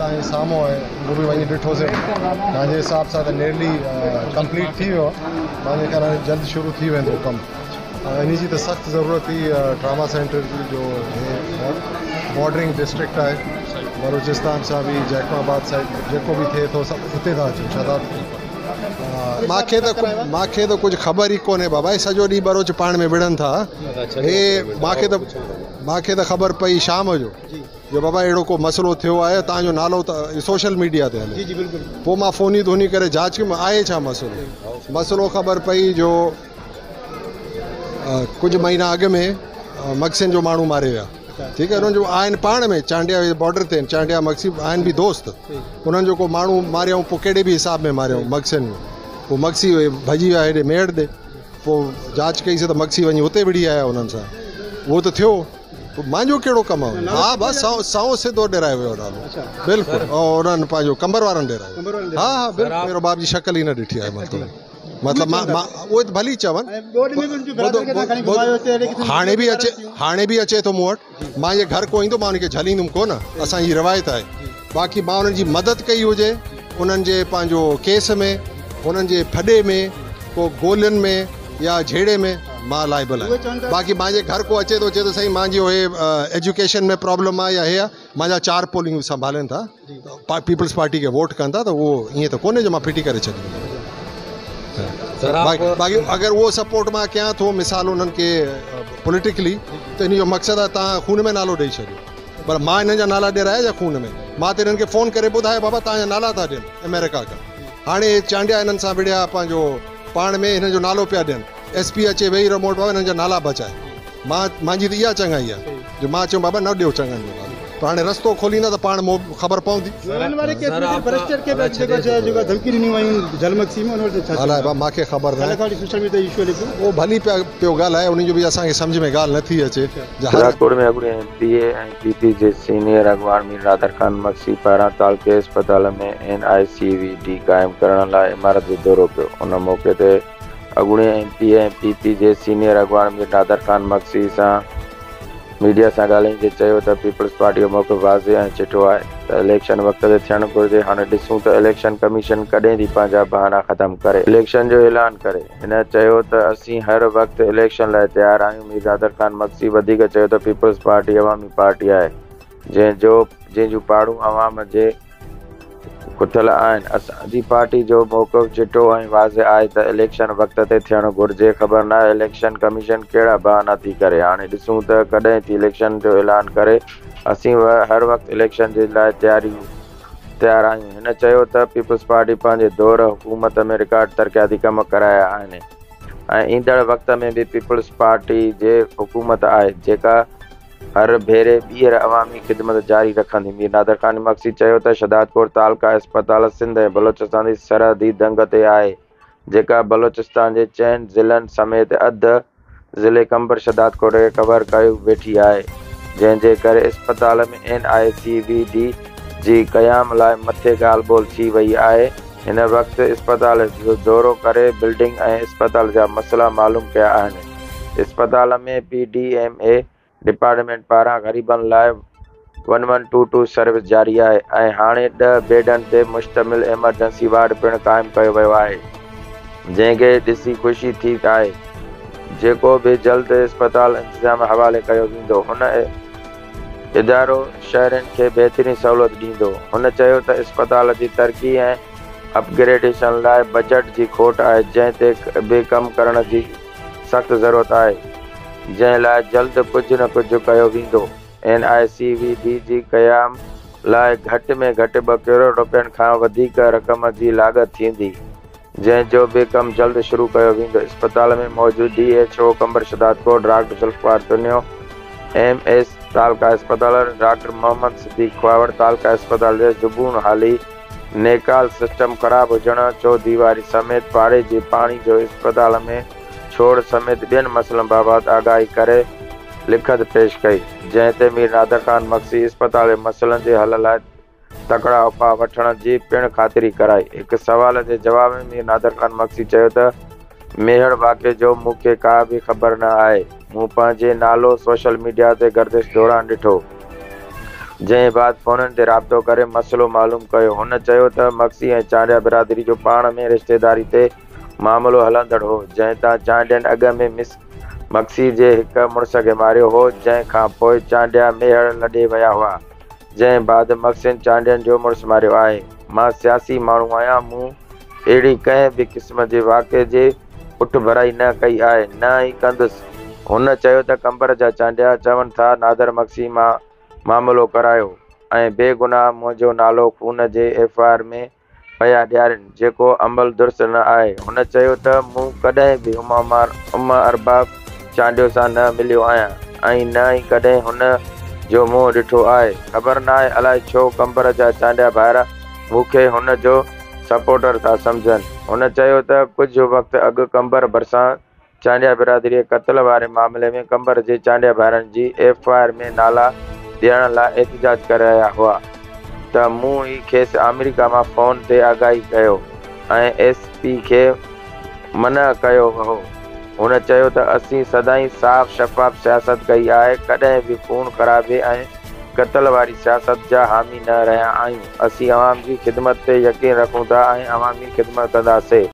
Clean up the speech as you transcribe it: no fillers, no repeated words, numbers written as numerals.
तव्हांजे साम्हूं आहे, उहो बि वञी ॾिठोसीं। मुंहिंजे हिसाब सां त नेरली कंप्लीट थी वियो आहे। मुंहिंजे ख़्याल में जल्द शुरू थी वेंदो कमु। इन जी त सख़्तु ज़रूरत हुई ट्रामा सेंटर जी, जो बॉर्डरिंग डिस्ट्रिक्ट आहे बलूचिस्तान सां बि, जैकबाबाद साइड जेको बि थिए थो सभु उते था अचूं। छा था मूंखे त कुझु ख़बर ई कोन्हे बाबा, सॼो ॾींहुं बरोच पाण में विढ़नि था। हे मूंखे त ख़बर पई शाम जो बाबा अहिड़ो को मसइलो थियो आहे, तव्हांजो नालो त सोशल मीडिया ते हले। पोइ मां फ़ोन ई धोनी करे जांच कयुमि आहे छा मसइलो ख़बर पई जो कुझु महीना अॻु में मक्सिन जो माण्हू मारे विया। ठीकु आहे, उन्हनि जो आहिनि पाण में चांडिया बॉर्डर ते चांडिया मक्सी आहिनि बि दोस्त, उन्हनि जो को माण्हू मारियऊं, पोइ कहिड़े बि हिसाब में मारियऊं मक्सिन में। पोइ मक्सी भॼी विया हेॾे मेड़ ॾे, पोइ जांच कईसीं त मक्सी वञी हुते विड़ी आया उन्हनि सां। उहो त थियो, मुंहिंजो कहिड़ो कमु आहे? हा बसि साओ सिधो ॾेरायो वियो नालो, बिल्कुलु। ऐं उन्हनि पंहिंजो कंबर वारनि ॾेरायो। हा बिल्कुलु, मेरो बाप जी शक्ल ई न ॾिठी आहे। मतिलबु मां उहे त भली चवनि, हाणे बि अचे थो मूं वटि। मां इहे घर को ईंदो, मां उनखे झलींदुमि कोन, असांजी रिवायत आहे। बाक़ी मां उन्हनि जी मदद कई हुजे, उन्हनि जे पंहिंजो केस में, उन्हनि जे फॾे में, को गोलियुनि में या झेड़े में, मां लाइबल आहियां। बाक़ी मुंहिंजे घर को अचे थो साईं मुंहिंजी एजुकेशन में प्रॉब्लम आहे या हे आहे, मुंहिंजा 4 पोलिंग संभालनि था, पीपल्स पार्टी खे वोट कनि था, त उहो ईअं त कोन्हे जो मां फिटी करे छॾींदुमि। बाक़ी अगरि उहो सपोर्ट मां कयां थो मिसाल उन्हनि खे पॉलिटिकली, त इन जो मक़सदु आहे तव्हां खून में नालो ॾेई छॾियो। पर मां हिननि जा नाला ॾेराया या खून में? मां त हिननि खे फ़ोन करे ॿुधायो बाबा तव्हांजा नाला था ॾियनि अमेरिका खां। हाणे चांडिया हिननि सां विड़िया पंहिंजो पाण में, हिननि जो नालो पिया ॾियनि। SP अचे वेही रिमोट बाबा हिननि जा नाला बचाए। मुंहिंजी त इहा चङाई आहे जो मां चयो बाबा न ॾियो चङनि जो नालो। पर हाणे रस्तो खोलींदा त पाण ख़बर पवंदी। अलाए बा मूंखे ख़बर न आहे, उहो भली पियो ॻाल्हाए, उन जो बि असांखे सम्झ में ॻाल्हि नथी अचे। राजकोट में अॻूणे MPA ऐं PP जे सीनियर अॻवान मीर नादर ख़ान मक्सी पारां तालके अस्पताल में NICVD क़ाइमु करण लाइ इमारत जो दौरो कयो। उन मौक़े ते अॻूणे MPA ऐं PP जे सीनियर अॻवान मीर नादर ख़ान मक्सी सां मीडिया सां ॻाल्हाईंदे चयो त पीपल्स पार्टी जो मौक़िफ़ वाज़े ऐं चिठो आहे त इलेक्शन वक़्त ते थियणु घुरिजे। हाणे ॾिसूं त इलेक्शन कमीशन कॾहिं थी पंहिंजा बहाना ख़तमु करे इलेक्शन जो ऐलान करे। हिन चयो त असीं हर वक़्तु इलेक्शन लाइ तयारु आहियूं। मीर नादर ख़ान मक्सी वधीक चयो त पीपल्स पार्टी अवामी पार्टी आहे जंहिंजूं पाड़ूं अवाम जे खुथियल आहिनि। असांजी पार्टी जो मौक़िफ़ चिटो ऐं वाज़े आहे त इलेक्शन वक़्त ते थियणु घुरिजे। ख़बर न आहे इलेक्शन कमीशन कहिड़ा बहाना थी करे। हाणे ॾिसूं त कॾहिं थी इलेक्शन जो ऐलान करे। असीं हर वक़्तु इलेक्शन जे लाइ तयारु आहियूं। हिन चयो त पीपल्स पार्टी पंहिंजे दौर हुकूमत में रिकॉर्ड तरक़ियाती कम कराया आहिनि ऐं ईंदड़ वक़्त में बि पीपल्स पार्टी जे हुकूमत आहे जेका हर भेरे ॿीहर अवामी ख़िदमत जारी रखंदी। मीर नादर ख़ान मक्सी चयो त शहदादकोट तालका अस्पताल सिंध ऐं बलोचिस्तान जी सरहदी दंग ते आहे जेका बलोचिस्तान जे 4 ज़िलनि समेत अधु ज़िले कंबर शहदादकोट खे कवर कयो वेठी आहे, जंहिंजे करे अस्पताल में NICVD जी क़याम लाइ मथे ॻाल्हि ॿोल थी वई आहे। हिन वक़्तु अस्पताल जो दौरो करे बिल्डिंग ऐं अस्पताल जा मसइला मालूम कया आहिनि। अस्पताल में PDMA डिपार्टमेंट पारां ग़रीबनि लाइ 1122 सर्विस जारी आहे ऐं हाणे 10 बेडनि ते मुश्तमिल एमरजेंसी वार्ड पिणु क़ाइमु कयो वियो आहे, जंहिंखे ॾिसी ख़ुशी थी आहे, जेको बि जल्द अस्पताल इंतिज़ाम हवाले कयो वेंदो। हुन इदारो शहरनि खे बहितरीन सहूलियत ॾींदो। हुन चयो त अस्पताल जी तरक़ी ऐं अपग्रेडेशन लाइ बजट जी खोट आहे, जंहिं ते बि कमु करण जी सख़्तु ज़रूरत आहे, जंहिं लाइ जल्द कुझु न कुझु कयो वेंदो। NICVD जी क़याम लाइ घटि में घटि 2 करोड़ रुपयनि खां वधीक रक़म जी लाॻत थींदी, जंहिंजो बि कमु जल्द शुरू कयो वेंदो। अस्पताल में मौजूदु DHO कंबर शहदादकोट डॉक्टर जुल्फकार तुनियो, MS तालका अस्पताल डॉक्टर मोहम्मद सिद्दीक ख्वावड़ तालका अस्पताल जे ज़ुबून हाली नेकाल सिस्टम ख़राब हुजण, चौदीवारी समेत पाड़े जे पाणी जो अस्पताल में छोड़ समेत ॿियनि मसइलनि बाबति आगाही करे लिखत पेश कई, जंहिं ते मीर नादर ख़ान मक्सी अस्पताल जे मसइलनि जे हल लाइ तकड़ा उपाउ वठण जी पिणु ख़ातिरी कराई। हिकु सवाल जे जवाब में मीर नादर ख़ान मक्सी चयो त मेहड़ वाक़े जो मूंखे का बि ख़बर न आहे। मूं पंहिंजे नालो सोशल मीडिया ते गर्दिश दौरान ॾिठो। जंहिं बाद फ़ोननि ते राब्तो करे मसइलो मालूम कयो। हुन चयो त मक्सी ऐं चांडिया बिरादरी जो पाण में रिश्तेदारी ते मामिलो हलंदड़ हो, जंहिं तां चांडियनि अॻ में मक्सी जे हिक मुड़िस खे मारियो हो, जंहिं खां पोइ चांडिया मेहड़ लॾे विया हुआ। जंहिं बाद मक्सिन चांडियनि जो मुड़िस मारियो आहे। मां सियासी माण्हू आहियां, मूं अहिड़ी कंहिं बि क़िस्म जे वाक़े जे पुठ भराई न कई आहे, न ई कंदुसि। हुन चयो त कंबर जा चांडिया चवनि था नादर मक्सी मां मामिलो करायो ऐं बेगुनाह मुंहिंजो नालो खून जे FIR में पिया ॾियारीनि, जेको अमल दुरुस्त न आहे। हुन चयो त मूं कॾहिं बि उमा अरबाब चांडियो सां न मिलियो आहियां ऐं न ई कॾहिं हुन जो मुंहुं ॾिठो आहे। ख़बर नाहे अलाए छो कंबर जा चांडिया भाइर मूंखे हुन जो सपोर्टर था सम्झनि। हुन चयो त कुझु वक़्तु अॻु कंबर भरिसां चांडिया बिरादरी क़त्ल वारे मामले में कंबर जे चांडिया भाइरनि जी FIR में नाला ॾियण लाइ एहतिजाज करे रहिया हुआ त मूं ई खेसि अमेरिका मां फ़ोन ते आगाही कयो ऐं SP खे मना कयो हो। हुन चयो त असीं सदाईं साफ़ शफ़ाफ़ सियासत कई आहे, कॾहिं बि खून ख़राबे ऐं क़त्ल वारी सियासत जा हामी न रहिया आहियूं। असीं अवाम जी ख़िदमत ते यकीन रखूं था ऐं अवामी ख़िदमत कंदासीं।